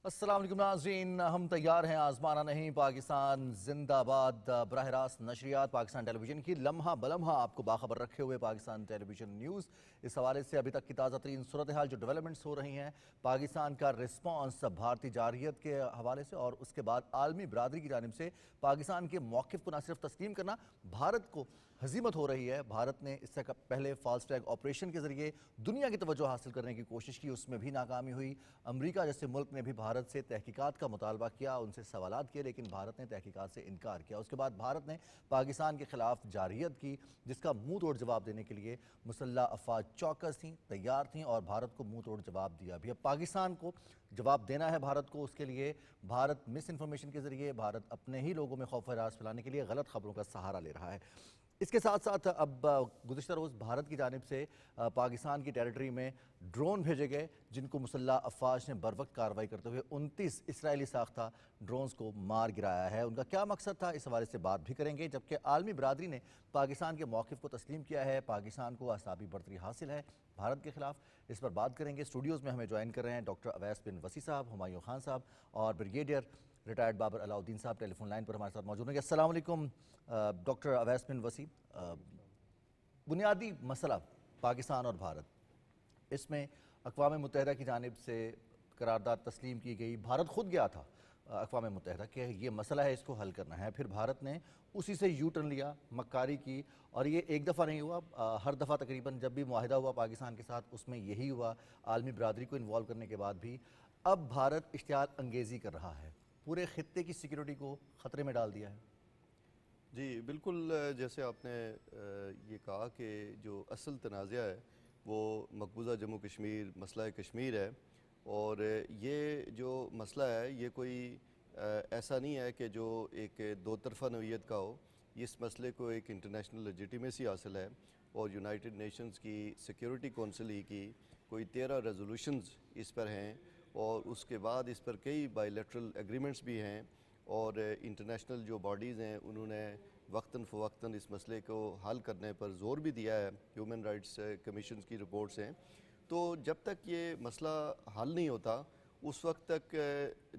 السلام علیکم ناظرین، ہم تیار ہیں آزمانا نہیں پاکستان زندہ باد براہ راست نشریات پاکستان ٹیلی ویژن کی لمحہ بلمحہ آپ کو باخبر رکھے ہوئے پاکستان ٹیلی ویژن نیوز۔ اس حوالے سے ابھی تک کی تازہ ترین صورتحال جو ڈیولپمنٹس ہو رہی ہیں، پاکستان کا رسپانس بھارتی جارحیت کے حوالے سے اور اس کے بعد عالمی برادری کی جانب سے پاکستان کے موقف کو نہ صرف تسلیم کرنا، بھارت کو ہزیمت ہو رہی ہے۔ بھارت نے اس سے پہلے فالس فلیگ آپریشن کے ذریعے دنیا کی توجہ حاصل کرنے کی کوشش کی، اس میں بھی ناکامی ہوئی۔ امریکہ جیسے ملک نے بھی بھارت سے تحقیقات کا مطالبہ کیا، ان سے سوالات کیے، لیکن بھارت نے تحقیقات سے انکار کیا۔ اس کے بعد بھارت نے پاکستان کے خلاف جارحیت کی، جس کا منہ توڑ جواب دینے کے لیے مسلح افواج چوکس تھیں، تیار تھیں اور بھارت کو منہ توڑ جواب دیا بھی۔ اب پاکستان کو جواب دینا ہے بھارت کو، اس کے لیے بھارت مس انفارمیشن کے ذریعے، بھارت اپنے ہی لوگوں میں خوف و ہراس پھیلانے کے لیے غلط خبروں کا سہارا لے رہا ہے۔ اس کے ساتھ ساتھ اب گزشتہ روز بھارت کی جانب سے پاکستان کی ٹیریٹری میں ڈرون بھیجے گئے، جن کو مسلح افواج نے بروقت کارروائی کرتے ہوئے 29 اسرائیلی ساختہ ڈرونز کو مار گرایا ہے۔ ان کا کیا مقصد تھا، اس حوالے سے بات بھی کریں گے، جبکہ عالمی برادری نے پاکستان کے موقف کو تسلیم کیا ہے۔ پاکستان کو اعصابی برتری حاصل ہے بھارت کے خلاف، اس پر بات کریں گے۔ اسٹوڈیوز میں ہمیں جوائن کر رہے ہیں ڈاکٹر اویس بن وسی صاحب، ہمایوں خان صاحب اور بریگیڈیئر ریٹائرڈ بابر علاؤالدین صاحب ٹیلی فون لائن پر ہمارے ساتھ موجود ہیں۔ السلام علیکم ڈاکٹر اویس بن وسی۔ بنیادی مسئلہ پاکستان اور بھارت، اس میں اقوام متحدہ کی جانب سے قرارداد تسلیم کی گئی، بھارت خود گیا تھا اقوام متحدہ کہ یہ مسئلہ ہے، اس کو حل کرنا ہے، پھر بھارت نے اسی سے یو ٹرن لیا، مکاری کی، اور یہ ایک دفعہ نہیں ہوا، ہر دفعہ تقریباً جب بھی معاہدہ ہوا پاکستان کے ساتھ اس میں یہی ہوا، عالمی برادری کو انوالو کرنے کے بعد بھی۔ اب بھارت اشتعال انگیزی کر رہا ہے، پورے خطے کی سیکیورٹی کو خطرے میں ڈال دیا ہے۔ جی بالکل، جیسے آپ نے یہ کہا کہ جو اصل تنازعہ ہے وہ مقبوضہ جموں کشمیر مسئلہ کشمیر ہے، اور یہ جو مسئلہ ہے یہ کوئی ایسا نہیں ہے کہ جو ایک دو طرفہ نوعیت کا ہو۔ اس مسئلے کو ایک انٹرنیشنل لیجیٹیمیسی حاصل ہے، اور یونائٹڈ نیشنز کی سیکیورٹی کونسل ہی کی کوئی 13 ریزولوشنز اس پر ہیں، اور اس کے بعد اس پر کئی بائی لیٹرل ایگریمنٹس بھی ہیں، اور انٹرنیشنل جو باڈیز ہیں انہوں نے وقتاً فوقتاً اس مسئلے کو حل کرنے پر زور بھی دیا ہے۔ ہیومن رائٹس کمیشنز کی رپورٹس ہیں، تو جب تک یہ مسئلہ حل نہیں ہوتا اس وقت تک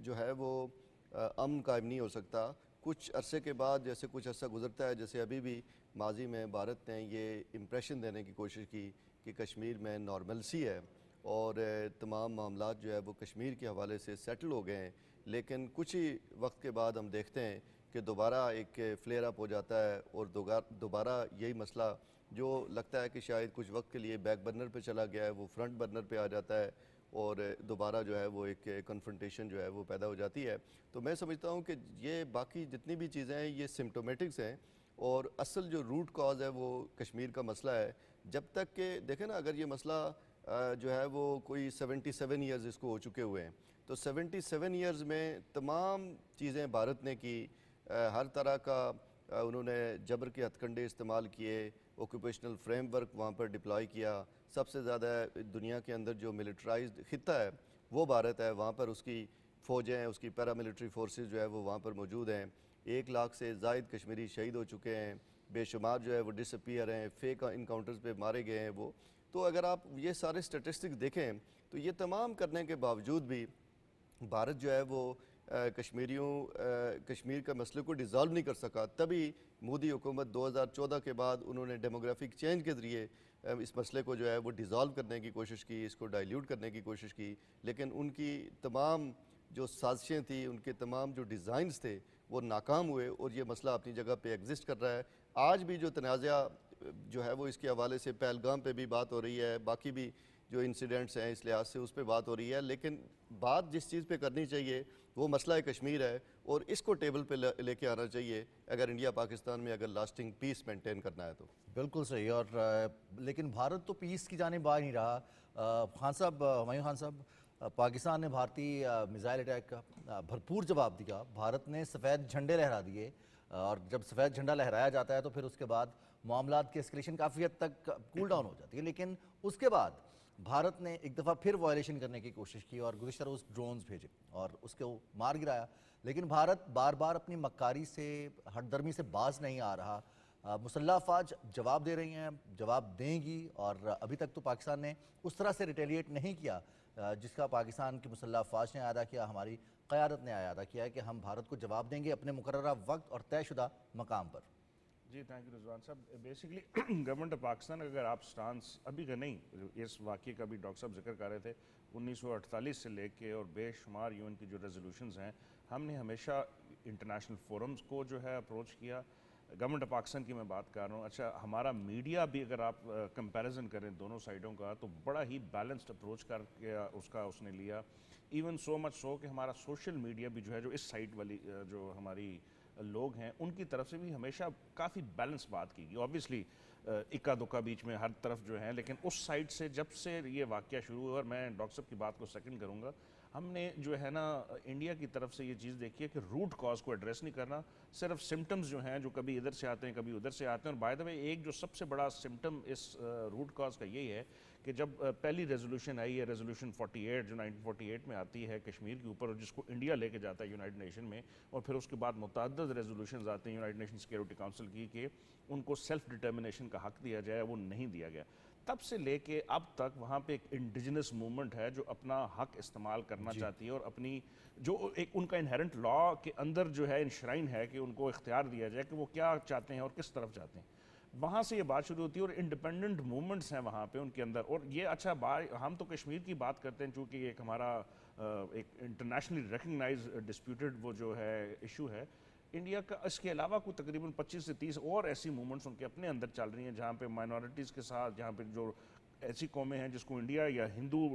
جو ہے وہ امن قائم نہیں ہو سکتا۔ کچھ عرصے کے بعد، جیسے کچھ عرصہ گزرتا ہے، جیسے ابھی بھی ماضی میں بھارت نے یہ امپریشن دینے کی کوشش کی کہ کشمیر میں نارملسی ہے اور تمام معاملات جو ہے وہ کشمیر کے حوالے سے سیٹل ہو گئے ہیں، لیکن کچھ ہی وقت کے بعد ہم دیکھتے ہیں کہ دوبارہ ایک فلیئر اپ ہو جاتا ہے، اور دوبارہ یہی مسئلہ جو لگتا ہے کہ شاید کچھ وقت کے لیے بیک برنر پہ چلا گیا ہے وہ فرنٹ برنر پہ آ جاتا ہے، اور دوبارہ جو ہے وہ ایک کنفرنٹیشن جو ہے وہ پیدا ہو جاتی ہے۔ تو میں سمجھتا ہوں کہ یہ باقی جتنی بھی چیزیں ہیں یہ سمپٹومیٹکس ہیں، اور اصل جو روٹ کاز ہے وہ کشمیر کا مسئلہ ہے۔ جب تک کہ دیکھیں نا، اگر یہ مسئلہ جو ہے وہ کوئی 77 ایئرز اس کو ہو چکے ہوئے ہیں، تو 77 ایئرز میں تمام چیزیں بھارت نے کی، ہر طرح کا انہوں نے جبر کے ہتھ کنڈے استعمال کیے، اوکوپیشنل فریم ورک وہاں پر ڈپلائی کیا۔ سب سے زیادہ دنیا کے اندر جو ملٹرائزڈ خطہ ہے وہ بھارت ہے، وہاں پر اس کی فوجیں ہیں، اس کی پیراملٹری فورسز جو ہے وہ وہاں پر موجود ہیں۔ 1 لاکھ سے زائد کشمیری شہید ہو چکے ہیں، بے شمار جو ہے وہ ڈس اپیئر ہیں، فیک انکاؤنٹرز پہ مارے گئے ہیں وہ۔ تو اگر آپ یہ سارے سٹیٹسٹکس دیکھیں تو یہ تمام کرنے کے باوجود بھی بھارت جو ہے وہ کشمیر کا مسئلے کو ڈیزالو نہیں کر سکا۔ تبھی مودی حکومت 2014 کے بعد انہوں نے ڈیموگرافک چینج کے ذریعے اس مسئلے کو جو ہے وہ ڈیزالو کرنے کی کوشش کی، اس کو ڈائلیوٹ کرنے کی کوشش کی، لیکن ان کی تمام جو سازشیں تھیں، ان کے تمام جو ڈیزائنز تھے وہ ناکام ہوئے، اور یہ مسئلہ اپنی جگہ پہ ایگزسٹ کر رہا ہے۔ آج بھی جو تنازعہ جو ہے وہ اس کے حوالے سے پہلگام پہ بھی بات ہو رہی ہے، باقی بھی جو انسیڈنٹس ہیں اس لحاظ سے اس پہ بات ہو رہی ہے، لیکن بات جس چیز پہ کرنی چاہیے وہ مسئلہ کشمیر ہے، اور اس کو ٹیبل پہ لے کے آنا چاہیے اگر انڈیا پاکستان میں اگر لاسٹنگ پیس مینٹین کرنا ہے تو۔ بالکل صحیح، اور لیکن بھارت تو پیس کی جانب آ نہیں رہا۔ خان صاحب، ہمایوں خان صاحب، پاکستان نے بھارتی میزائل اٹیک کا بھرپور جواب دیا، بھارت نے سفید جھنڈے لہرا دیے، اور جب سفید جھنڈا لہرایا جاتا ہے تو پھر اس کے بعد معاملات کی اسکلیشن کافی حد تک کول ڈاؤن ہو جاتی ہے، لیکن اس کے بعد بھارت نے ایک دفعہ پھر وائلیشن کرنے کی کوشش کی اور گزشتہ روز ڈرونز بھیجے اور اس کو مار گرایا، لیکن بھارت بار بار اپنی مکاری سے، ہٹ درمی سے باز نہیں آ رہا۔ مسلح افواج جواب دے رہی ہیں، جواب دیں گی، اور ابھی تک تو پاکستان نے اس طرح سے ریٹیلیٹ نہیں کیا جس کا پاکستان کی مسلح افواج نے اعادہ کیا، ہماری قیادت نے اعادہ کیا ہے کہ ہم بھارت کو جواب دیں گے اپنے مقررہ وقت اور طے شدہ مقام پر۔ جی تھینک یو رضوان صاحب۔ بیسکلی گورنمنٹ آف پاکستان اگر آپ سٹانس ابھی کا نہیں، اس واقعے کا بھی ڈاکٹر صاحب ذکر کر رہے تھے 1948 سے لے کے اور بے شمار یون کی جو ریزولوشنز ہیں، ہم نے ہمیشہ انٹرنیشنل فورمز کو جو ہے اپروچ کیا۔ گورنمنٹ آف پاکستان کی میں بات کر رہا ہوں۔ اچھا ہمارا میڈیا بھی اگر آپ کمپیریزن کریں دونوں سائڈوں کا تو بڑا ہی بیلنسڈ اپروچ کر کے اس نے لیا، ایون سو مچ سو کہ ہمارا سوشل میڈیا بھی جو ہے، جو اس سائٹ والی جو ہماری لوگ ہیں ان کی طرف سے بھی ہمیشہ کافی بیلنس بات کی گئی۔ اوبیسلی اکا دکا بیچ میں ہر طرف جو ہے، لیکن اس سائٹ سے جب سے یہ واقعہ شروع ہوا، اور میں ڈاکٹر صاحب کی بات کو سیکنڈ کروں گا، ہم نے جو ہے نا انڈیا کی طرف سے یہ چیز دیکھی ہے کہ روٹ کاز کو ایڈریس نہیں کرنا، صرف سمٹمز جو ہیں جو کبھی ادھر سے آتے ہیں کبھی ادھر سے آتے ہیں۔ اور بائی دا وے ایک جو سب سے بڑا سمٹم اس روٹ کاز کا یہی ہے کہ جب پہلی ریزولوشن آئی ہے، ریزولوشن 48 جو 1948 میں آتی ہے کشمیر کے اوپر، اور جس کو انڈیا لے کے جاتا ہے یونائٹڈ نیشن میں، اور پھر اس کے بعد متعدد ریزولوشنز آتے ہیں یونائٹڈ نیشن سیکیورٹی کونسل کی کہ ان کو سیلف ڈٹرمنیشن کا حق دیا جائے، وہ نہیں دیا گیا۔ تب سے لے کے اب تک وہاں پہ ایک انڈیجنس موومنٹ ہے جو اپنا حق استعمال کرنا چاہتی ہے، اور اپنی جو ایک ان کا انہیرنٹ لا کے اندر جو ہے انشرائن ہے کہ ان کو اختیار دیا جائے کہ وہ کیا چاہتے ہیں اور کس طرف چاہتے ہیں۔ وہاں سے یہ بات شروع ہوتی ہے، اور انڈیپینڈنٹ موومنٹس ہیں وہاں پہ ان کے اندر۔ اور یہ اچھا ہم تو کشمیر کی بات کرتے ہیں چونکہ یہ ایک ہمارا ایک انٹرنیشنلی ریکگنائز ڈسپیوٹڈ وہ جو ہے ایشو ہے انڈیا کا۔ اس کے علاوہ کوئی تقریباً 25 سے 30 اور ایسی موومنٹس ان کے اپنے اندر چل رہی ہیں جہاں پہ مائنورٹیز کے ساتھ، جہاں پہ جو ایسی قومیں ہیں جس کو انڈیا یا ہندو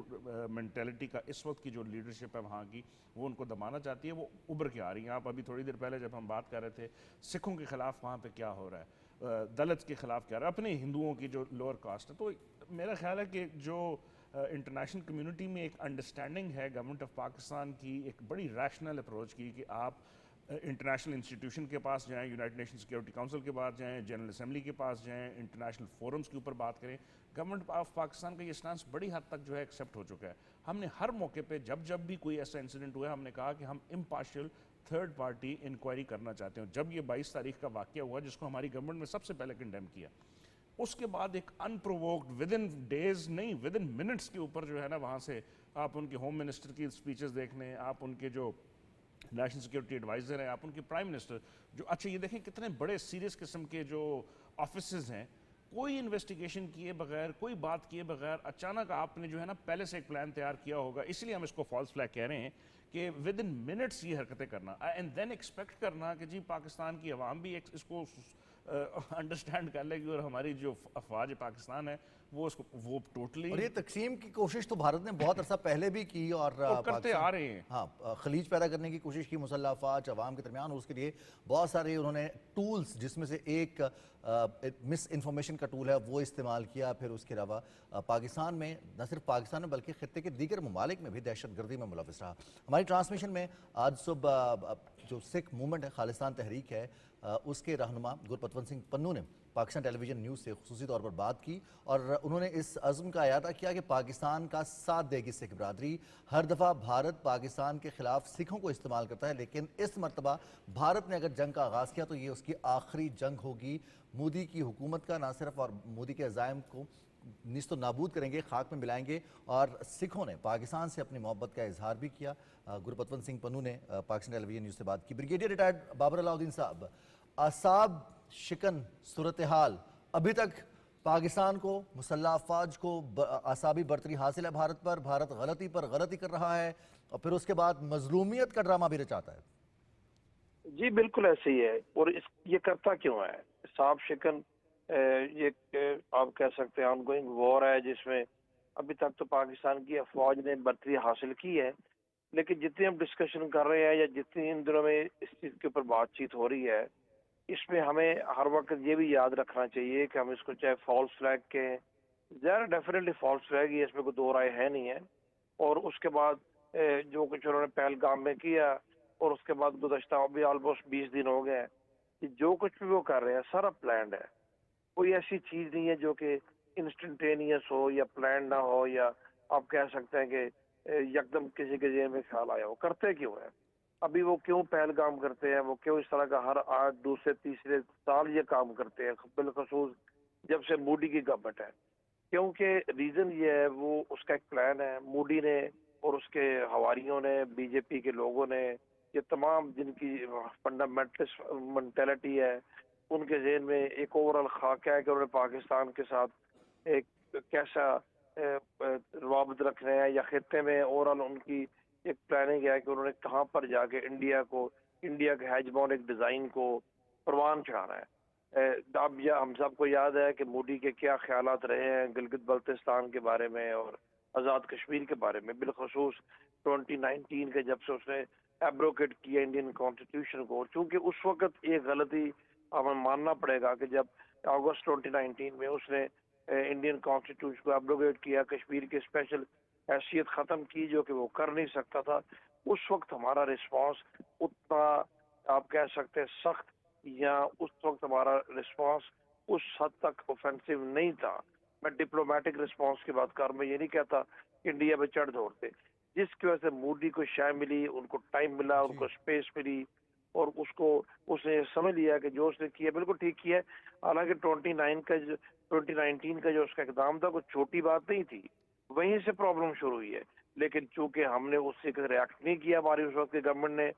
مینٹیلٹی کا اس وقت کی جو لیڈرشپ ہے وہاں کی، وہ ان کو دبانا چاہتی ہے، وہ ابھر کے آ رہی ہیں۔ آپ ابھی تھوڑی دیر پہلے جب ہم بات کر رہے تھے سکھوں کے خلاف وہاں پہ کیا ہو رہا ہے، دلت کے خلاف کیا رہا ہے، اپنے ہندوؤں کی جو لوور کاسٹ ہے۔ تو میرا خیال ہے کہ جو انٹرنیشنل کمیونٹی میں ایک انڈرسٹینڈنگ ہے گورنمنٹ آف پاکستان کی، ایک بڑی ریشنل اپروچ کی کہ آپ انٹرنیشنل انسٹیٹیوشن کے پاس جائیں، یونائٹڈ نیشن سیکیورٹی کونسل کے پاس جائیں، جنرل اسمبلی کے پاس جائیں، انٹرنیشنل فورمز کے اوپر بات کریں۔ گورنمنٹ آف پاکستان کا یہ اسٹانس بڑی حد تک جو ہے ایکسیپٹ ہو چکا ہے۔ ہم نے ہر موقع پہ جب بھی کوئی ایسا انسیڈنٹ ہوا ہے، ہم نے کہا کہ ہم امپارشل تھرڈ پارٹی انکوائری کرنا چاہتے ہیں۔ جب یہ 22 تاریخ کا واقعہ ہوا جس کو ہماری گورنمنٹ نے سب سے پہلے کنڈیم کیا، اس کے بعد ایک ان پرووکڈ ود ان ڈیز نہیں ود ان منٹس کے اوپر جو ہے نا وہاں سے آپ ان کے ہوم منسٹر کی اسپیچز دیکھ لیں، آپ ان کے جو نیشنل سیکیورٹی ایڈوائزر ہیں، آپ ان کے پرائم منسٹر جو اچھا یہ دیکھیں کتنے بڑے سیریس قسم کے جو آفیسز ہیں، کوئی انویسٹیگیشن کیے بغیر، کوئی بات کیے بغیر اچانک آپ نے جو ہے نا پہلے سے ایک پلان تیار کیا ہوگا، اس لیے ہم اس کو فالس فلیگ کہہ رہے ہیں کہ ود ان منٹس یہ حرکتیں کرنا اینڈ دین ایکسپیکٹ کرنا کہ جی پاکستان کی عوام بھی اس کو انڈرسٹینڈ کر لے گی، اور ہماری جو افواج پاکستان ہے وہ اس کو وہ ٹوٹلی، اور یہ تقسیم کی کوشش تو بھارت نے بہت عرصہ پہلے بھی کی، اور کرتے آ رہے ہیں۔ ہاں خلیج پیدا کرنے کی کوشش کی مسلح افواج عوام کے درمیان، اور اس کے لیے بہت سارے انہوں نے ٹولز، جس میں سے ایک مس انفارمیشن کا ٹول ہے وہ استعمال کیا۔ پھر اس کے علاوہ پاکستان میں، نہ صرف پاکستان میں بلکہ خطے کے دیگر ممالک میں بھی دہشت گردی میں ملوث رہا۔ ہماری ٹرانسمیشن میں آج صبح جو سکھ موومنٹ ہے، خالصتان تحریک ہے، اس کے رہنما گرپتونت سنگھ پنو نے پاکستان ٹیلی ویژن نیوز سے خصوصی طور پر بات کی، اور انہوں نے اس عزم کا اعادہ کیا کہ پاکستان کا ساتھ دے گی سکھ برادری۔ ہر دفعہ بھارت پاکستان کے خلاف سکھوں کو استعمال کرتا ہے، لیکن اس مرتبہ بھارت نے اگر جنگ کا آغاز کیا تو یہ اس کی آخری جنگ ہوگی۔ مودی کی حکومت کا نہ صرف اور مودی کے عزائم کو نیست و نابود کریں گے، خاک میں ملائیں گے، اور سکھوں نے پاکستان سے اپنی محبت کا اظہار بھی کیا۔ گرپتونت سنگھ پنو نے پاکستان ٹیلی ویژن نیوز سے بات کی۔ بریگیڈیئر ریٹائرڈ بابر علاؤ الدین صاحب، اعصاب شکن صورتحال، ابھی تک پاکستان کو، مسلح افواج کو اعصابی برتری حاصل ہے بھارت پر، بھارت غلطی پر غلطی کر رہا ہے، اور پھر اس کے بعد مظلومیت کا ڈرامہ بھی رچاتا ہے۔ جی بالکل ایسے ہی ہے، اور یہ کرتا کیوں ہے؟ اعصاب شکن یہ آپ کہہ سکتے ہیں آن گوئنگ وار ہے، جس میں ابھی تک تو پاکستان کی افواج نے برتری حاصل کی ہے، لیکن جتنی ہم ڈسکشن کر رہے ہیں یا جتنی ان دنوں میں اس چیز کے اوپر بات چیت ہو رہی ہے، اس میں ہمیں ہر وقت یہ بھی یاد رکھنا چاہیے کہ ہم اس کو چاہے فالس فلیگ کے ظاہر ڈیفینیٹلی فالس فلیگ ہی، اس میں کوئی دو رائے ہے نہیں ہے۔ اور اس کے بعد جو کچھ انہوں نے پہلگام میں کیا، اور اس کے بعد گزشتہ ابھی آلموسٹ 20 دن ہو گئے ہیں کہ جو کچھ بھی وہ کر رہے ہیں سارا پلانڈ ہے، کوئی ایسی چیز نہیں ہے جو کہ انسٹنٹینیس ہو یا پلانڈ نہ ہو، یا آپ کہہ سکتے ہیں کہ یکدم کسی کے ذہن میں خیال آیا ہو۔ کرتے کیوں ہے؟ ابھی وہ کیوں پہلگام کرتے ہیں, وہ کیوں اس طرح کا ہر 8 دوسرے تیسرے سال یہ کام کرتے ہیں, بالخصوص جب سے مودی کی گورنمنٹ ہے. کیونکہ ریزن یہ ہے, وہ اس کا ایک پلان ہے مودی نے اور اس کے حواریوں نے, بی جے پی کے لوگوں نے, یہ تمام جن کی فنڈامنٹلسٹ مینٹلٹی ہے, ان کے ذہن میں ایک اوورال خاکہ ہے کہ انہوں نے پاکستان کے ساتھ ایک کیسا روابط رکھنے ہیں, یا خطے میں اوورال ان کی ایک پلاننگ ہے کہ انہوں نے کہاں پر جا کے انڈیا کے ہیجمونک ڈیزائن کو پروان چڑھانا ہے. اب ہم سب کو یاد ہے کہ مودی کے کیا خیالات رہے ہیں گلگت بلتستان کے بارے میں اور آزاد کشمیر کے بارے میں, بالخصوص 2019 کے جب سے اس نے ایبروکیٹ کیا انڈین کانسٹیٹیوشن کو. چونکہ اس وقت ایک غلطی ہمیں ماننا پڑے گا کہ جب اگست 2019 میں اس نے انڈین کانسٹیٹیوشن کو ایبروگیٹ کیا, کشمیر کی اسپیشل حیثیت ختم کی, جو کہ وہ کر نہیں سکتا تھا. اس وقت ہمارا رسپانس اتنا آپ کہہ سکتے سخت, یا اس وقت ہمارا رسپانس اس حد تک اوفینسو نہیں تھا. میں ڈپلومیٹک رسپانس کی بات کر, میں یہ نہیں کہتا کہ انڈیا پہ چڑھ دوڑتے, جس کی وجہ سے مودی کو شے ملی, ان کو ٹائم ملا, ان کو اسپیس ملی, اور اس نے سمجھ لیا کہ جو اس نے کیا بالکل ٹھیک کیا ہے. حالانکہ 2019 کا جو اس کا اقدام تھا کوئی چھوٹی بات نہیں تھی, وہیں سے پرابلم شروع ہوئی ہے. لیکن چونکہ ہم نے اس سے ریاکٹ نہیں کیا, ہماری اس وقت کی گورنمنٹ نے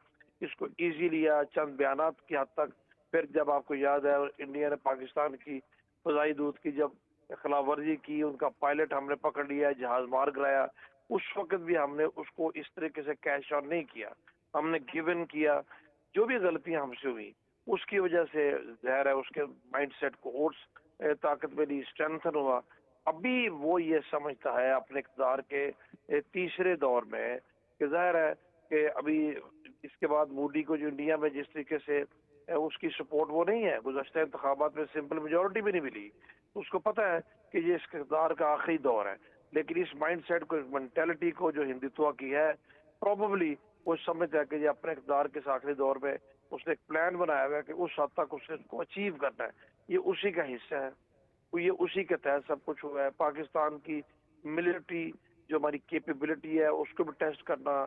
اس کو ایزی لیا چند بیانات کی حد تک. پھر جب آپ کو یاد ہے انڈیا نے پاکستان کی فضائی دودھ کی جب خلاف ورزی کی, ان کا پائلٹ ہم نے پکڑ لیا, جہاز مار گرایا, اس وقت بھی ہم نے اس کو اس طریقے سے کیش آن نہیں کیا, ہم نے گیو ان کیا. جو بھی غلطیاں ہم سے ہوئی اس کی وجہ سے ظاہر ہے اس کے مائنڈ سیٹ کو اور طاقت ملی, اسٹرینتھن ہوا. ابھی وہ یہ سمجھتا ہے اپنے اقتدار کے تیسرے دور میں کہ ظاہر ہے کہ ابھی اس کے بعد مودی کو جو انڈیا میں جس طریقے سے اس کی سپورٹ وہ نہیں ہے, گزشتہ انتخابات میں سمپل میجورٹی بھی نہیں ملی, اس کو پتہ ہے کہ یہ اس اقتدار کا آخری دور ہے. لیکن اس مائنڈ سیٹ کو, اس مینٹلٹی کو جو ہندوتوا کی ہے, پروبیبلی وہ سمجھتا ہے کہ یہ اپنے اقتدار کے آخری دور میں اس نے ایک پلان بنایا ہوا ہے کہ اس حد تک اس نے اس کو اچیو کرنا ہے. یہ اسی کا حصہ ہے, یہ اسی کے تحت سب کچھ ہوا ہے. پاکستان کی ملٹری جو ہماری کیپیبلٹی ہے اس کو بھی ٹیسٹ کرنا,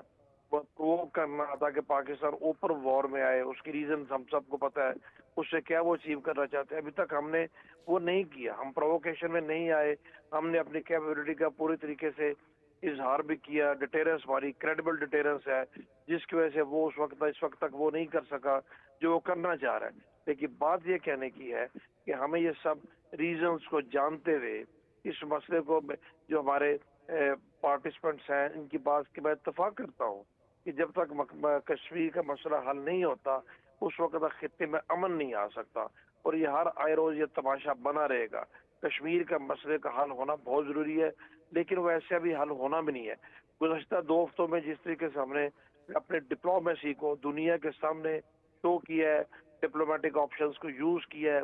پرووک کرنا تاکہ پاکستان اوپر وار میں آئے. اس کی ریزنز ہم سب کو پتہ ہے, اس سے کیا وہ اچیو کرنا چاہتے ہیں. ابھی تک ہم نے وہ نہیں کیا, ہم پرووکیشن میں نہیں آئے. ہم نے اپنی کیپیبلٹی کا پوری طریقے سے اظہار بھی کیا. ڈیٹیرنس ہماری کریڈیبل ڈیٹیرنس ہے, جس کی وجہ سے وہ اس وقت تک وہ نہیں کر سکا جو وہ کرنا چاہ رہا ہے. لیکن بات یہ کہنے کی ہے کہ ہمیں یہ سب ریزنز کو جانتے ہوئے اس مسئلے کو, جو ہمارے پارٹیسپینٹس ہیں ان کی بات کی میں اتفاق کرتا ہوں کہ جب تک کشمیر کا مسئلہ حل نہیں ہوتا اس وقت تک خطے میں امن نہیں آ سکتا. اور یہ ہر آئے روز یہ تماشا بنا رہے گا. کشمیر کا مسئلے کا حل ہونا بہت ضروری ہے, لیکن وہ ایسے ابھی حل ہونا بھی نہیں ہے. گزشتہ 2 ہفتوں میں جس طریقے سے ہم نے اپنے ڈپلومیسی کو دنیا کے سامنے شو کیا ہے, ڈپلومیٹک آپشنز کو یوز کیا ہے,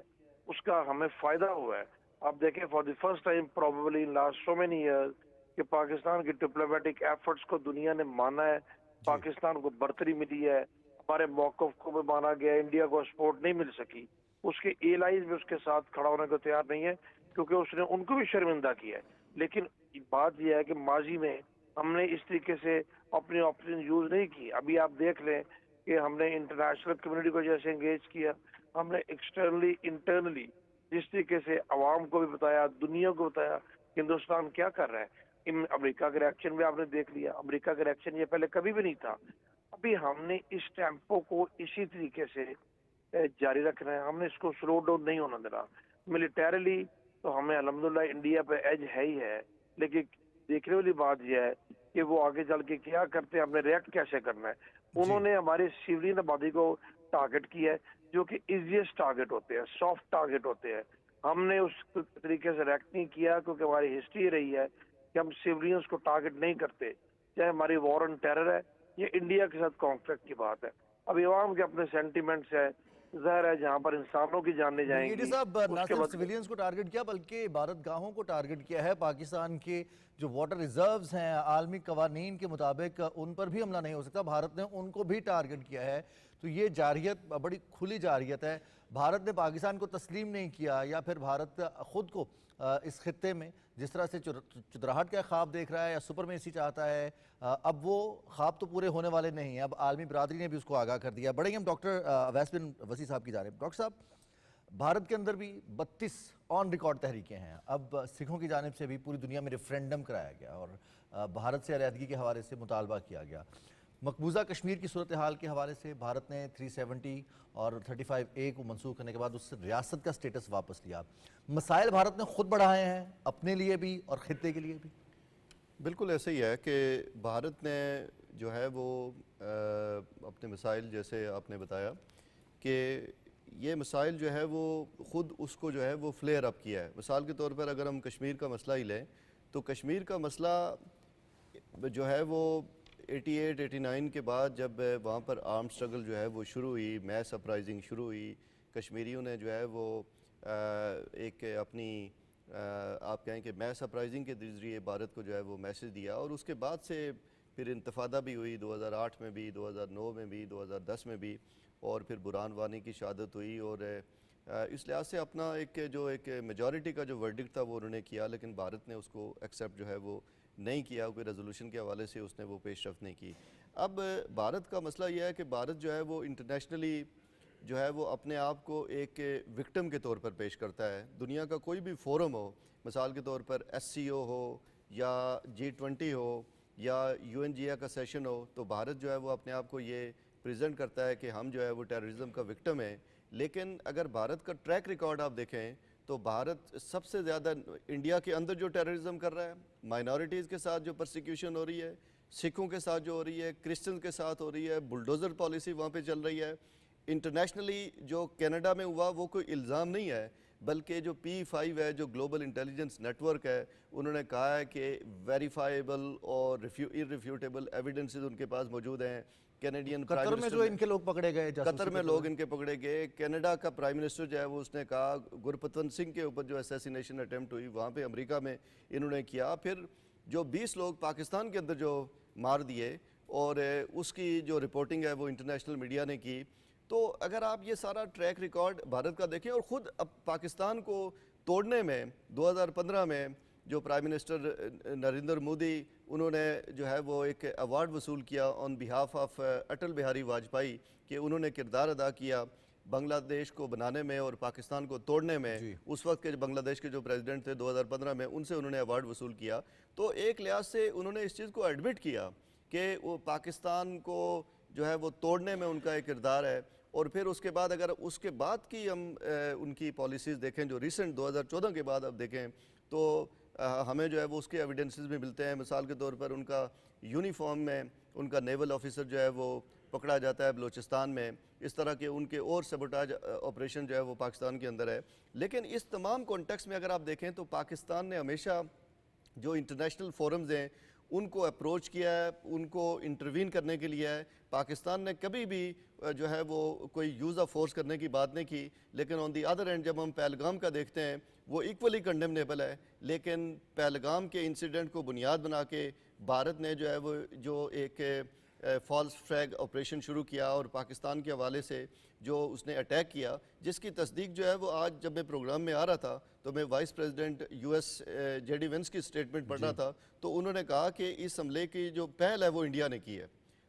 اس کا ہمیں فائدہ ہوا ہے. آپ دیکھیں for the first time probably in last so many years کہ پاکستان کی ڈپلومیٹک ایفرٹس کو دنیا نے مانا ہے, پاکستان کو برتری ملی ہے, ہمارے موقف کو بھی مانا گیا. انڈیا کو سپورٹ نہیں مل سکی, اس کے ایلائز بھی اس کے ساتھ کھڑا ہونے کو تیار نہیں ہے کیونکہ اس نے ان کو بھی شرمندہ کیا ہے. لیکن بات یہ ہے کہ ماضی میں ہم نے اس طریقے سے اپنی آپشن یوز نہیں کی. ابھی آپ دیکھ لیں کہ ہم نے انٹرنیشنل کمیونٹی کو جیسے انگیج کیا, ہم نے ایکسٹرنلی انٹرنلی جس طریقے سے عوام کو بھی بتایا, دنیا کو بتایا ہندوستان کیا کر رہا ہے. امریکہ کا ریاکشن بھی آپ نے دیکھ لیا, امریکہ کا ریاکشن یہ پہلے کبھی بھی نہیں تھا. ابھی ہم نے اس ٹیمپو کو اسی طریقے سے جاری رکھنا ہے, ہم نے اس کو سلو ڈاؤن نہیں ہونا دینا. ملیٹریلی تو ہمیں الحمدللہ انڈیا پہ ایج ہے ہی ہے, لیکن دیکھنے والی بات یہ ہے کہ وہ آگے چل کے کیا کرتے ہیں, ہم نے ریئیکٹ کیسے کرنا ہے. انہوں نے ہماری سیولین آبادی کو ٹارگٹ کیا ہے جو کہ ایزیسٹ ٹارگٹ ہوتے ہیں, سافٹ ٹارگٹ ہوتے ہیں. ہم نے اس طریقے سے ریئیکٹ نہیں کیا کیونکہ ہماری ہسٹری رہی ہے کہ ہم سیولینز کو ٹارگٹ نہیں کرتے, چاہے ہماری وار آن ٹیرر ہے یہ انڈیا کے ساتھ کانفلکٹ کی بات ہے. ابھی عوام کے اپنے سینٹیمنٹس ہے, ظاہر ہے جہاں پر انسانوں کی جانیں جائیں بریگیڈیئر گی صاحب نہ اس کے صرف بعد سویلینز کو ٹارگٹ کیا بلکہ عبادت گاہوں کو ٹارگٹ کیا ہے. پاکستان کے جو واٹر ریزروز ہیں عالمی قوانین کے مطابق ان پر بھی حملہ نہیں ہو سکتا, بھارت نے ان کو بھی ٹارگٹ کیا ہے. تو یہ جارحیت بڑی کھلی جارحیت ہے. بھارت نے پاکستان کو تسلیم نہیں کیا یا پھر بھارت خود کو اس خطے میں جس طرح سے چودراہٹ کا خواب دیکھ رہا ہے یا سپرمیسی چاہتا ہے، اب وہ خواب تو پورے ہونے والے نہیں ہیں. اب عالمی برادری نے بھی اس کو آگاہ کر دیا. بڑے ہی ہم ڈاکٹر اویس بن وسیع صاحب کی جانب. ڈاکٹر صاحب، بھارت کے اندر بھی 32 آن ریکارڈ تحریکیں ہیں. اب سکھوں کی جانب سے بھی پوری دنیا میں ریفرینڈم کرایا گیا اور بھارت سے علیحدگی کے حوالے سے مطالبہ کیا گیا. مقبوضہ کشمیر کی صورتحال کے حوالے سے بھارت نے 370 اور 35A کو منسوخ کرنے کے بعد اس سے ریاست کا سٹیٹس واپس لیا. مسائل بھارت نے خود بڑھائے ہیں اپنے لیے بھی اور خطے کے لیے بھی. بالکل ایسے ہی ہے کہ بھارت نے جو ہے وہ اپنے مسائل، جیسے آپ نے بتایا کہ یہ مسائل جو ہے وہ خود اس کو جو ہے وہ فلیئر اپ کیا ہے. مثال کے طور پر اگر ہم کشمیر کا مسئلہ ہی لیں تو کشمیر کا مسئلہ جو ہے وہ 88-89 کے بعد جب وہاں پر آرم سٹرگل جو ہے وہ شروع ہوئی، میس اپرائزنگ شروع ہوئی، کشمیریوں نے جو ہے وہ ایک اپنی آپ کہیں کہ میس اپرائزنگ کے ذریعے بھارت کو جو ہے وہ میسج دیا، اور اس کے بعد سے پھر انتفاضہ بھی ہوئی 2008 میں بھی، 2009 میں بھی، 2010 میں بھی، اور پھر برہان وانی کی شہادت ہوئی. اور اس لحاظ سے اپنا ایک میجورٹی کا جو ورڈکٹ تھا وہ انہوں نے کیا، لیکن بھارت نے اس کو ایکسیپٹ جو ہے وہ نہیں کیا. کوئی ریزولوشن کے حوالے سے اس نے وہ پیش رفت نہیں کی. اب بھارت کا مسئلہ یہ ہے کہ بھارت جو ہے وہ انٹرنیشنلی جو ہے وہ اپنے آپ کو ایک وکٹم کے طور پر پیش کرتا ہے. دنیا کا کوئی بھی فورم ہو، مثال کے طور پر SCO ہو یا G20 ہو یا UNGA کا سیشن ہو، تو بھارت جو ہے وہ اپنے آپ کو یہ پریزنٹ کرتا ہے کہ ہم جو ہے وہ ٹیررزم کا وکٹم ہے. لیکن اگر بھارت کا ٹریک ریکارڈ آپ دیکھیں تو بھارت سب سے زیادہ انڈیا کے اندر جو ٹیررزم کر رہا ہے، مائنورٹیز کے ساتھ جو پرسیکیوشن ہو رہی ہے، سکھوں کے ساتھ جو ہو رہی ہے، کرسچن کے ساتھ ہو رہی ہے، بلڈوزر پالیسی وہاں پہ چل رہی ہے. انٹرنیشنلی جو کینیڈا میں ہوا وہ کوئی الزام نہیں ہے، بلکہ جو P5 ہے، جو گلوبل انٹیلیجنس نیٹ ورک ہے، انہوں نے کہا ہے کہ ویریفائیبل اور irrefutable ایویڈنسز ان کے پاس موجود ہیں. کینیڈین قطر میں جو ان کے لوگ پکڑے گئے، قطر میں لوگ ان کے پکڑے گئے. کینیڈا کا پرائم منسٹر جو ہے وہ اس نے کہا گرپتونت سنگھ کے اوپر جو اسیسینیشن اٹیمپٹ ہوئی وہاں پہ امریکہ میں انہوں نے کیا. پھر جو 20 لوگ پاکستان کے اندر جو مار دیے، اور اس کی جو رپورٹنگ ہے وہ انٹرنیشنل میڈیا نے کی. تو اگر آپ یہ سارا ٹریک ریکارڈ بھارت کا دیکھیں، اور خود اب پاکستان کو توڑنے میں 2015 میں جو پرائم منسٹر نریندر مودی، انہوں نے جو ہے وہ ایک ایوارڈ وصول کیا آن بیہاف آف اٹل بہاری واجپئی، کہ انہوں نے کردار ادا کیا بنگلہ دیش کو بنانے میں اور پاکستان کو توڑنے میں. اس وقت کے بنگلہ دیش کے جو پریزیڈنٹ تھے 2015 میں، ان سے انہوں نے ایوارڈ وصول کیا. تو ایک لحاظ سے انہوں نے اس چیز کو ایڈمٹ کیا کہ وہ پاکستان کو جو ہے وہ توڑنے میں ان کا ایک کردار ہے. اور پھر اس کے بعد اگر اس کے بعد کی ہم ان کی پالیسیز دیکھیں جو ریسنٹ 2014 کے بعد اب دیکھیں تو ہمیں جو ہے وہ اس کے ایویڈنسز بھی ملتے ہیں. مثال کے طور پر ان کا یونیفارم میں ان کا نیول آفیسر جو ہے وہ پکڑا جاتا ہے بلوچستان میں. اس طرح کے ان کے اور سیبوٹاج آپریشن جو ہے وہ پاکستان کے اندر ہے. لیکن اس تمام کانٹیکسٹ میں اگر آپ دیکھیں تو پاکستان نے ہمیشہ جو انٹرنیشنل فورمز ہیں ان کو اپروچ کیا ہے، ان کو انٹروین کرنے کے لیے ہے. پاکستان نے کبھی بھی جو ہے وہ کوئی یوز آف فورس کرنے کی بات نہیں کی. لیکن آن دی ادر اینڈ جب ہم پہلگام کا دیکھتے ہیں وہ ایکولی کنڈیمنیبل ہے. لیکن پہلگام کے انسیڈنٹ کو بنیاد بنا کے بھارت نے جو ہے وہ جو ایک فالس فلیگ آپریشن شروع کیا اور پاکستان کے حوالے سے جو اس نے اٹیک کیا، جس کی تصدیق جو ہے وہ آج جب میں پروگرام میں آ رہا تھا تو میں vice president US JD Vance کی سٹیٹمنٹ پڑھ رہا تھا، تو انہوں نے کہا کہ اس حملے کی جو پہل ہے وہ انڈیا نے کی ہے.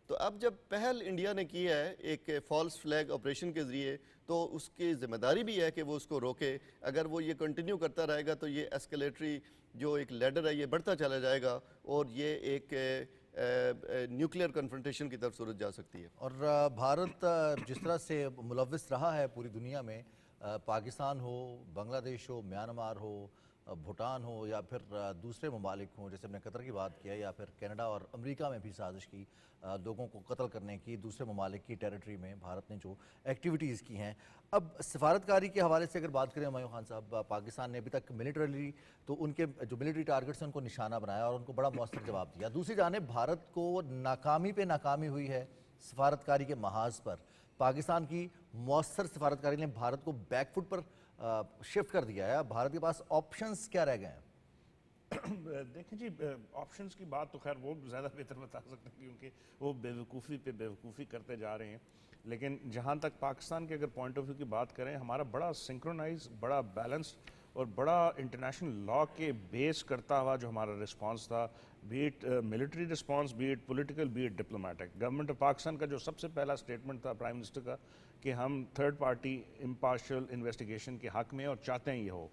تو اب جب پہل انڈیا نے کی ہے ایک فالس فلیگ آپریشن کے ذریعے، تو اس کی ذمہ داری بھی ہے کہ وہ اس کو روکے. اگر وہ یہ کنٹینیو کرتا رہے گا تو یہ ایسکلیٹری جو ایک لیڈر ہے یہ بڑھتا چلا جائے گا اور یہ ایک نیوکلیئر کنفرنٹیشن کی طرف صورت جا سکتی ہے. اور بھارت جس طرح سے ملوث رہا ہے پوری دنیا میں، پاکستان ہو، بنگلہ دیش ہو، میانمار ہو، بھوٹان ہو یا پھر دوسرے ممالک ہوں، جیسے ہم نے قطر کی بات کیا، یا پھر کینیڈا اور امریکہ میں بھی سازش کی لوگوں کو قتل کرنے کی، دوسرے ممالک کی ٹیریٹری میں بھارت نے جو ایکٹیویٹیز کی ہیں. اب سفارتکاری کے حوالے سے اگر بات کریں ہمایوں خان صاحب، پاکستان نے ابھی تک ملٹریلی تو ان کے جو ملٹری ٹارگٹس ہیں ان کو نشانہ بنایا اور ان کو بڑا مؤثر جواب دیا. دوسری جانب بھارت کو ناکامی پہ ناکامی ہوئی ہے سفارتکاری کے محاذ پر. پاکستان کی مؤثر سفارتکاری نے بھارت کو بیک فٹ پر شفٹ کر دیا ہے. بھارت کے پاس آپشنز کیا رہ گئے ہیں؟ دیکھیں جی، آپشنز کی بات تو خیر وہ زیادہ بہتر بتا سکتے ہیں کیونکہ وہ بے وقوفی پہ بے وقوفی کرتے جا رہے ہیں. لیکن جہاں تک پاکستان کے اگر پوائنٹ آف ویو کی بات کریں، ہمارا بڑا سنکرونائز، بڑا بیلنس اور بڑا انٹرنیشنل لا کے بیس کرتا ہوا جو ہمارا رسپانس تھا، be it military response, be it political, be it diplomatic. Government of Pakistan کا جو سب سے پہلا اسٹیٹمنٹ تھا پرائم منسٹر کا کہ ہم تھرڈ پارٹی امپارشل انویسٹیگیشن کے حق میں اور چاہتے ہیں یہ ہو.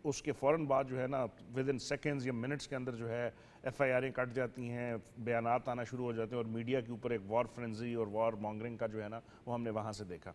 اس کے فوراً بعد جو ہے نا ود ان سیکنڈز یا منٹس کے اندر جو ہے ایف آئی آریں کٹ جاتی ہیں، بیانات آنا شروع ہو جاتے ہیں، اور میڈیا کے اوپر ایک وار فرنزی اور وار مانگرنگ کا جو ہے نا وہ ہم نے وہاں سے دیکھا.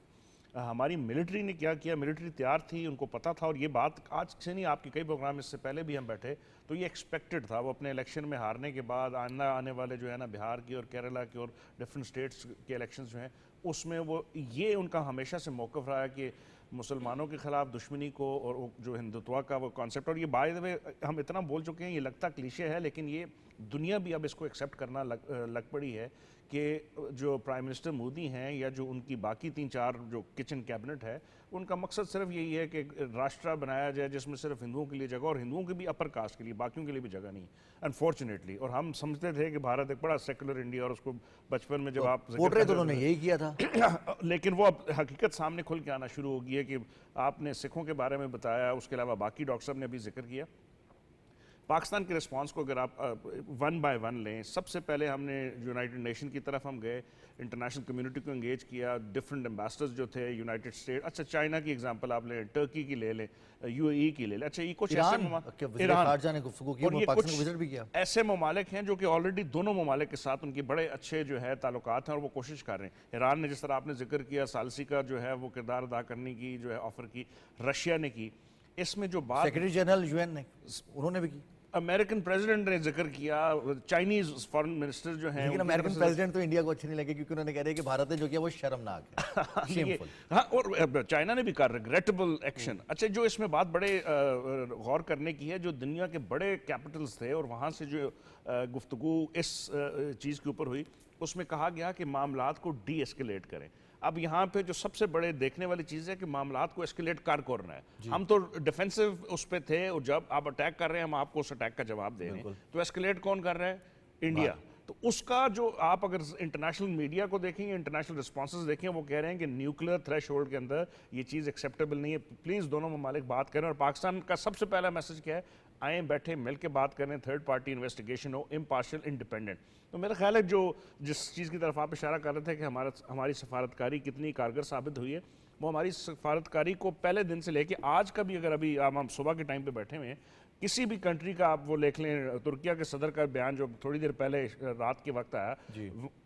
ہماری ملٹری نے کیا کیا، ملٹری تیار تھی، ان کو پتہ تھا، اور یہ بات آج سے نہیں، آپ کے کئی پروگرام اس سے پہلے بھی ہم بیٹھے تو یہ ایکسپیکٹڈ تھا. وہ اپنے الیکشن میں ہارنے کے بعد آنے والے جو ہے نا بہار کی اور کیرلا کی اور ڈفرینٹ اسٹیٹس کے الیکشنز جو ہیں اس میں وہ یہ ان کا ہمیشہ سے موقف رہا ہے کہ مسلمانوں کے خلاف دشمنی کو اور جو ہندوتوا کا وہ کانسیپٹ، اور یہ بائی دا وے ہم اتنا بول چکے ہیں، یہ لگتا کلیشے ہے لیکن یہ دنیا بھی اب اس کو ایکسیپٹ کرنا لگ پڑی ہے کہ جو پرائم منسٹر مودی ہیں یا جو ان کی باقی 3-4 جو کچن کیبنٹ ہے، ان کا مقصد صرف یہی ہے کہ راشٹرا بنایا جائے جس میں صرف ہندوؤں کے لیے جگہ، اور ہندوؤں کے بھی اپر کاسٹ کے لیے، باقیوں کے لیے بھی جگہ نہیں انفارچونیٹلی. اور ہم سمجھتے تھے کہ بھارت ایک بڑا سیکولر انڈیا، اور اس کو بچپن میں جب آپ ووٹریں تو انہوں نے یہی کیا تھا. لیکن وہ اب حقیقت سامنے کھل کے آنا شروع ہو گئی ہے کہ آپ نے سکھوں کے بارے میں بتایا، اس کے علاوہ باقی ڈاکٹر صاحب نے ابھی ذکر کیا. پاکستان کے رسپانس کو اگر آپ ون بائی ون لیں، سب سے پہلے ہم نے یونائٹڈ نیشن کی طرف ہم گئے، انٹرنیشنل کمیونٹی کو انگیج کیا، ڈفرینٹ امبیسڈرز جو تھے یونائٹڈ اسٹیٹ، اچھا چائنا کی اگزامپل آپ لیں، ٹرکی کی لے لیں، یو اے ای کی لے لیں، اچھا یہ کچھ وزیر خارجہ نے گفتگو کی، پاکستان کو وزٹ بھی کیا. ایسے ممالک ہیں جو کہ آلریڈی دونوں ممالک کے ساتھ ان کے بڑے اچھے جو ہے تعلقات ہیں اور وہ کوشش کر رہے ہیں. ایران نے جس طرح آپ نے ذکر کیا ثالثی کا جو ہے وہ کردار ادا کرنے کی جو ہے آفر کی، رشیا نے کی. اس میں جو بات سیکرٹری جنرل یو این نے انہوں نے بھی کی. امریکن پریزیڈنٹ نے ذکر کیا، چائنیز فارن منسٹر جو ہیں، لیکن امریکن پریزیڈنٹ تو انڈیا کو اچھے نہیں لگے کیونکہ انہوں نے کہہ رہے کہ بھارت نے جو کیا وہ شرمناک ہے. ہاں، اور چائنا نے بھی کہا ریگریٹبل ایکشن. اچھا جو اس میں بات بڑے غور کرنے کی ہے، جو دنیا کے بڑے کیپٹلز تھے اور وہاں سے جو گفتگو اس چیز کے اوپر ہوئی، اس میں کہا گیا کہ معاملات کو ڈی ایسکیلیٹ کریں. اب یہاں پہ جو سب سے بڑے دیکھنے والی چیز ہے کہ معاملات کو ایسکیلیٹ کرنا ہے. ہم تو ڈیفینسو اس پہ تھے، اور جب آپ اٹیک کر رہے ہیں ہم آپ کو اس اٹیک کا جواب دے رہے ہیں، تو ایسکیلیٹ کون کر رہا ہے؟ انڈیا. تو اس کا جو آپ اگر انٹرنیشنل میڈیا کو دیکھیں، انٹرنیشنل رسپانسز دیکھیں، وہ کہہ رہے ہیں کہ نیوکلیر تھریش ہولڈ کے اندر یہ چیز ایکسیپٹیبل نہیں ہے، پلیز دونوں ممالک بات کریں. اور پاکستان کا سب سے پہلا میسج کیا ہے؟ آئیں بیٹھے مل کے بات کریں، تھرڈ پارٹی انویسٹیگیشن ہو، امپارشل انڈیپینڈنٹ. تو میرا خیال ہے جس چیز کی طرف آپ اشارہ کر رہے تھے کہ ہماری سفارتکاری کتنی کارگر ثابت ہوئی ہے، وہ ہماری سفارتکاری کو پہلے دن سے لے کے آج کا بھی، اگر ابھی ہم صبح کے ٹائم پہ بیٹھے ہوئے ہیں، کسی بھی کنٹری کا آپ وہ دیکھ لیں، ترکیہ کے صدر کا بیان جو تھوڑی دیر پہلے رات کے وقت آیا،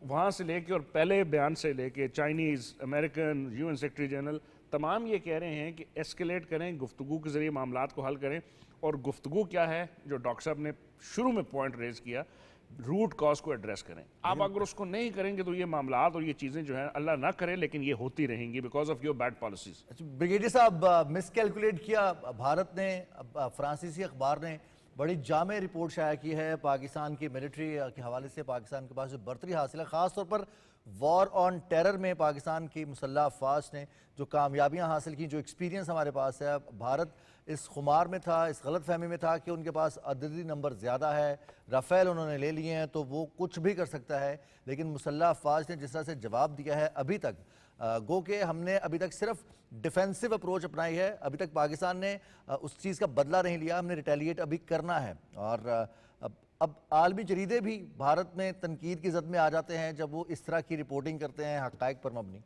وہاں سے لے کے اور پہلے بیان سے لے کے Chinese, American, U N secretary general, تمام یہ کہہ رہے ہیں کہ ایسکیلیٹ کریں، گفتگو کے ذریعے معاملات کو حل کریں. اور گفتگو کیا ہے جو ڈاکٹر صاحب نے شروع میں پوائنٹ ریز کیا، روٹ کاز کو ایڈریس کریں. آپ اگر اس کو نہیں کریں گے تو یہ معاملات اور یہ چیزیں جو ہیں اللہ نہ کرے لیکن یہ ہوتی رہیں گی because of your bad policies. Brigadier صاحب، مس کیلکولیٹ کیا بھارت نے، فرانسیسی اخبار نے بڑی جامع رپورٹ شائع کی ہے پاکستان کی ملٹری کے حوالے سے. پاکستان کے پاس جو برتری حاصل ہے، خاص طور پر وار آن ٹیرر میں پاکستان کی مسلح افواج نے جو کامیابیاں حاصل کی، جو ایکسپیرینس ہمارے پاس ہے. بھارت اس خمار میں تھا، اس غلط فہمی میں تھا کہ ان کے پاس عددی نمبر زیادہ ہے، رافیل انہوں نے لے لیے ہیں تو وہ کچھ بھی کر سکتا ہے. لیکن مسلح افواج نے جس طرح سے جواب دیا ہے ابھی تک، گو کہ ہم نے ابھی تک صرف ڈیفینسو اپروچ اپنائی ہے، ابھی تک پاکستان نے اس چیز کا بدلہ نہیں لیا، ہم نے ریٹیلیٹ ابھی کرنا ہے. اور اب عالمی جریدے بھی بھارت میں تنقید کی زد میں آ جاتے ہیں جب وہ اس طرح کی رپورٹنگ کرتے ہیں حقائق پر مبنی.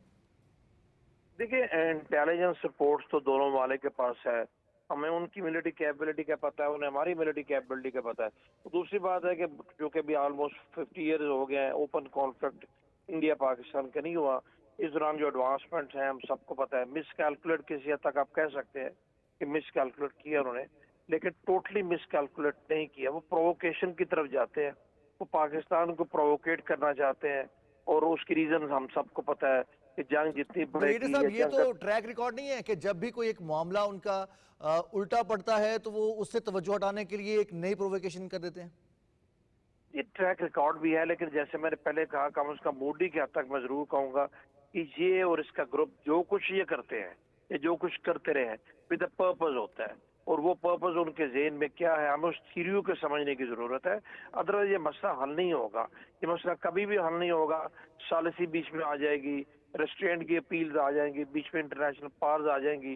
دیکھیں، انٹیلیجنس رپورٹس تو دونوں ممالک کے پاس ہے، ہمیں ان کی ملٹری کیپبلٹی کا پتہ ہے، انہیں ہماری ملٹری کیپبلٹی کا پتہ ہے. دوسری بات ہے کہ جو کہ بھی آلموسٹ 50 ایئرز ہو گئے ہیں، اوپن کانفلکٹ انڈیا پاکستان کا نہیں ہوا. اس دوران جو ایڈوانسمنٹ ہیں ہم سب کو پتہ ہے. مس کیلکولیٹ کسی حد تک آپ کہہ سکتے ہیں کہ مس کیلکولیٹ کیا انہوں نے، لیکن ٹوٹلی مس کیلکولیٹ نہیں کیا. وہ پرووکیشن کی طرف جاتے ہیں، وہ پاکستان کو پرووکیٹ کرنا چاہتے ہیں، اور اس کی ریزن ہم سب کو پتہ ہے کہ جنگ جتنی بڑے کی صاحب یہ تو ٹریک ریکارڈ نہیں ہے کہ جب بھی کوئی ایک معاملہ ان کا الٹا پڑتا ہے تو وہ اس سے توجہ ہٹانے کے لیے ایک نئی پرووکیشن کر دیتے ہیں. یہ ٹریک ریکارڈ بھی ہے، لیکن جیسے میں نے پہلے کہا، کم از کم مودی کے حد تک میں ضرور کہوں گا کہ یہ اور اس کا گروپ جو کچھ یہ کرتے ہیں، یہ جو کچھ کرتے رہے ہیں ود اے پرپز ہوتا ہے، اور وہ پرپز ان کے ذہن میں کیا ہے ہمیں اس تھیریوں کو سمجھنے کی ضرورت ہے. ادروائز یہ مسئلہ حل نہیں ہوگا، یہ مسئلہ کبھی بھی حل نہیں ہوگا. ثالثی بیچ میں آ جائے گی، ریسٹرینٹ کی اپیلز آ جائیں گی بیچ میں، انٹرنیشنل پارز آ جائیں گی.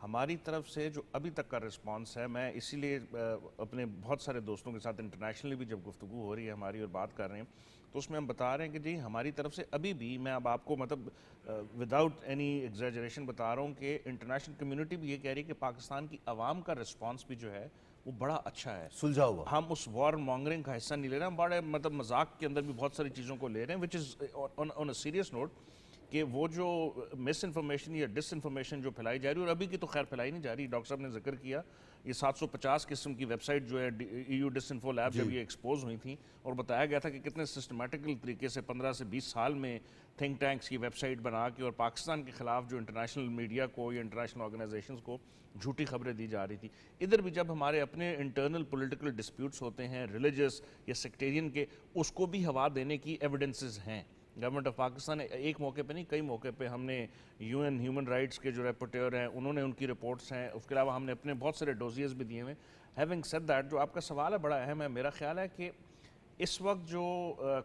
ہماری طرف سے جو ابھی تک کا رسپانس ہے، میں اسی لیے اپنے بہت سارے دوستوں کے ساتھ انٹرنیشنلی بھی جب گفتگو ہو رہی ہے ہماری اور بات کر رہے ہیں تو اس میں ہم بتا رہے ہیں کہ جی ہماری طرف سے ابھی بھی، میں اب آپ کو مطلب وداؤٹ اینی ایگزیجریشن بتا رہا ہوں کہ انٹرنیشنل کمیونٹی بھی یہ کہہ رہی ہے کہ پاکستان کی عوام کا رسپانس بھی جو ہے وہ بڑا اچھا ہے. سلجھا ہوا. ہم اس وار مانگرنگ کا حصہ نہیں لے رہے ہیں، ہم بڑے مطلب مذاق کے اندر بھی بہت ساری چیزوں کو لے رہے ہیں، وچ از آن اے سیریس نوٹ، کہ وہ جو مس انفارمیشن یا ڈس انفارمیشن جو پھیلائی جا رہی ہے، اور ابھی کی تو خیر پھیلائی نہیں جا رہی. ڈاکٹر صاحب نے ذکر کیا یہ 750 قسم کی ویب سائٹ جو ہے EU ڈس انفو لیب جب یہ ایکسپوز ہوئی تھیں اور بتایا گیا تھا کہ کتنے سسٹمیٹیکل طریقے سے 15 سے 20 سال میں تھنک ٹینکس کی ویب سائٹ بنا کے اور پاکستان کے خلاف جو انٹرنیشنل میڈیا کو یا انٹرنیشنل آرگنائزیشنز کو جھوٹی خبریں دی جا رہی تھی. ادھر بھی جب ہمارے اپنے انٹرنل پولیٹیکل ڈسپیوٹس ہوتے ہیں ریلیجس یا سیکٹیرین کے، اس کو بھی ہوا دینے کی ایویڈنسز ہیں. گورنمنٹ آف پاکستان ایک موقع پہ نہیں، کئی موقع پہ ہم نے UN ہیومن رائٹس کے جو رپورٹر ہیں انہوں نے ان کی رپورٹس ہیں، اس کے علاوہ ہم نے اپنے بہت سارے ڈوزیز بھی دیے ہوئے. ہیونگ سیڈ دیٹ، جو آپ کا سوال ہے بڑا اہم ہے. میرا خیال ہے کہ اس وقت جو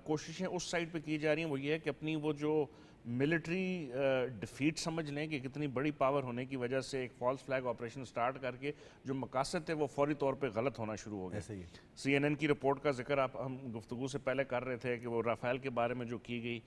کوششیں اس سائڈ پہ کی جا رہی ہیں وہ یہ ہے کہ اپنی وہ جو ملٹری ڈیفیٹ سمجھ لیں کہ کتنی بڑی پاور ہونے کی وجہ سے ایک فالس فلیگ آپریشن سٹارٹ کر کے جو مقاصد تھے وہ فوری طور پہ غلط ہونا شروع ہو گئے. CNN کی رپورٹ کا ذکر ہم گفتگو سے پہلے کر رہے تھے کہ وہ رافیل کے بارے میں جو کی گئی،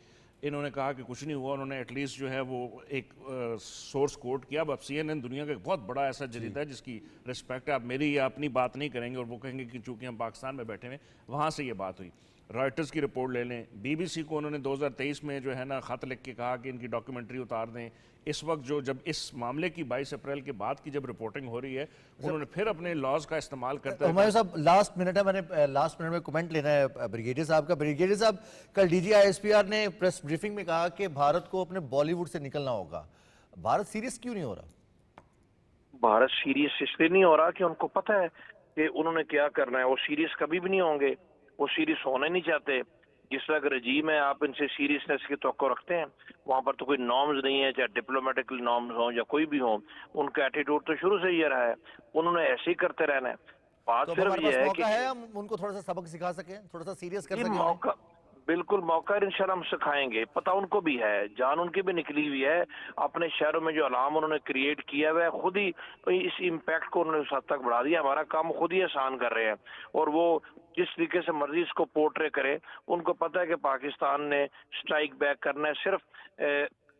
انہوں نے کہا کہ کچھ نہیں ہوا. انہوں نے ایٹ لیسٹ جو ہے وہ ایک سورس کوٹ کیا. اب CNN دنیا کا ایک بہت بڑا ایسا جریدہ ہے جس کی رسپیکٹ ہے. آپ میری یا اپنی بات نہیں کریں گے اور وہ کہیں گے کہ چونکہ ہم پاکستان میں بیٹھے ہوئے، وہاں سے یہ بات ہوئی. رائٹرز کی رپورٹ لے لیں، BBC کو انہوں نے 2023 میں جو ہے نا خط لکھ کے کہا کہ ان کی ڈاکیومنٹری اتار دیں. اس وقت جب اس معاملے کی 22 اپریل کے بعد کی جب رپورٹنگ ہو رہی ہے، انہوں نے پھر اپنے لاز کا استعمال کرتے ہوئے. ہمایوں صاحب لاسٹ منٹ ہے، میں نے لاسٹ منٹ میں کمنٹ لینا ہے بریگیڈیئر صاحب کا. بریگیڈیئر صاحب، کل DGI-SPR نے پریس بریفنگ میں کہا کہ بھارت کو اپنے بالی ووڈ سے نکلنا ہوگا. بھارت سیریس کیوں نہیں ہو رہا؟ بھارت سیریس اس لیے نہیں ہو رہا کہ ان کو پتہ ہے کہ انہوں نے کیا کرنا ہے. وہ سیریس کبھی بھی نہیں ہوں گے، وہ سیریس ہونا نہیں چاہتے. جس طرح کا رجیم ہے، آپ ان سے سیریسنس کی توقع رکھتے ہیں. وہاں پر تو کوئی نارمز نہیں ہے، چاہے ڈپلومیٹیکل نارمز ہوں یا کوئی بھی ہوں. ان کا ایٹیٹیوڈ تو شروع سے یہ رہا ہے، انہوں نے ایسے ہی کرتے رہنا ہے. بات تو اب صرف ہمارے یہ پاس ہے موقع کہ ہے ہم ان کو تھوڑا سا سبق سکھا سکیں، تھوڑا سا سیریس کر یہ سکیں. موقع بالکل موقع انشاءاللہ ہم سکھائیں گے. پتہ ان کو بھی ہے، جان ان کی بھی نکلی ہوئی ہے. اپنے شہروں میں جو علام انہوں نے کریٹ کیا ہوا ہے، خود ہی اس امپیکٹ کو انہوں نے اس حد تک بڑھا دیا. ہمارا کام خود ہی آسان کر رہے ہیں اور وہ جس طریقے سے مرضی اس کو پورٹرے کرے. ان کو پتہ ہے کہ پاکستان نے سٹرائک بیک کرنا ہے. صرف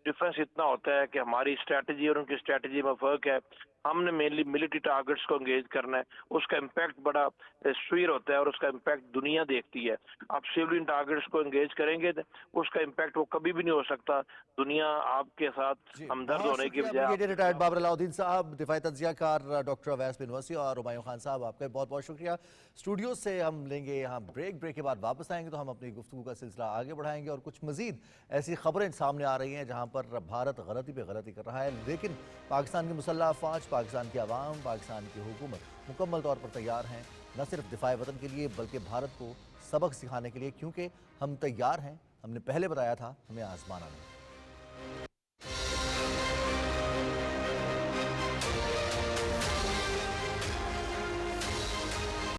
ڈفرینس اتنا ہوتا ہے کہ ہماری اسٹریٹجی اور ان کی اسٹریٹجی میں فرق ہے. ہم نے مینلی ملٹری ٹارگٹس کو انگیج کرنا ہے. اس کا امپیکٹ بڑا سویر ہوتا ہے اور اس کا امپیکٹ دنیا دیکھتی ہے. آپ سیولین ٹارگٹس کو انگیج کریں گے اس کا امپیکٹ وہ کبھی بھی نہیں ہو سکتا. دنیا آپ کے ساتھ ہمدرد بہت ہونے کی شکریہ بجائے بریگیڈیئر ریٹائرڈ بابر علاؤدین صاحب، دفاعی تجزیہ کار ڈاکٹر اویس بن وسی اور ہمایوں خان صاحب، آپ کا بہت بہت شکریہ. اسٹوڈیو سے ہم لیں گے یہاں بریک کے بعد واپس آئیں گے تو ہم اپنی گفتگو کا سلسلہ آگے بڑھائیں گے اور کچھ مزید ایسی خبریں سامنے آ رہی ہیں جہاں پر بھارت غلطی پہ غلطی کر رہا ہے، لیکن پاکستان کی مسلح افواج، پاکستان کی عوام، پاکستان کی حکومت مکمل طور پر تیار ہیں نہ صرف دفاع وطن کے لیے بلکہ بھارت کو سبق سکھانے کے لیے، کیونکہ ہم تیار ہیں. ہم نے پہلے بتایا تھا، ہمیں آزمانا نہیں.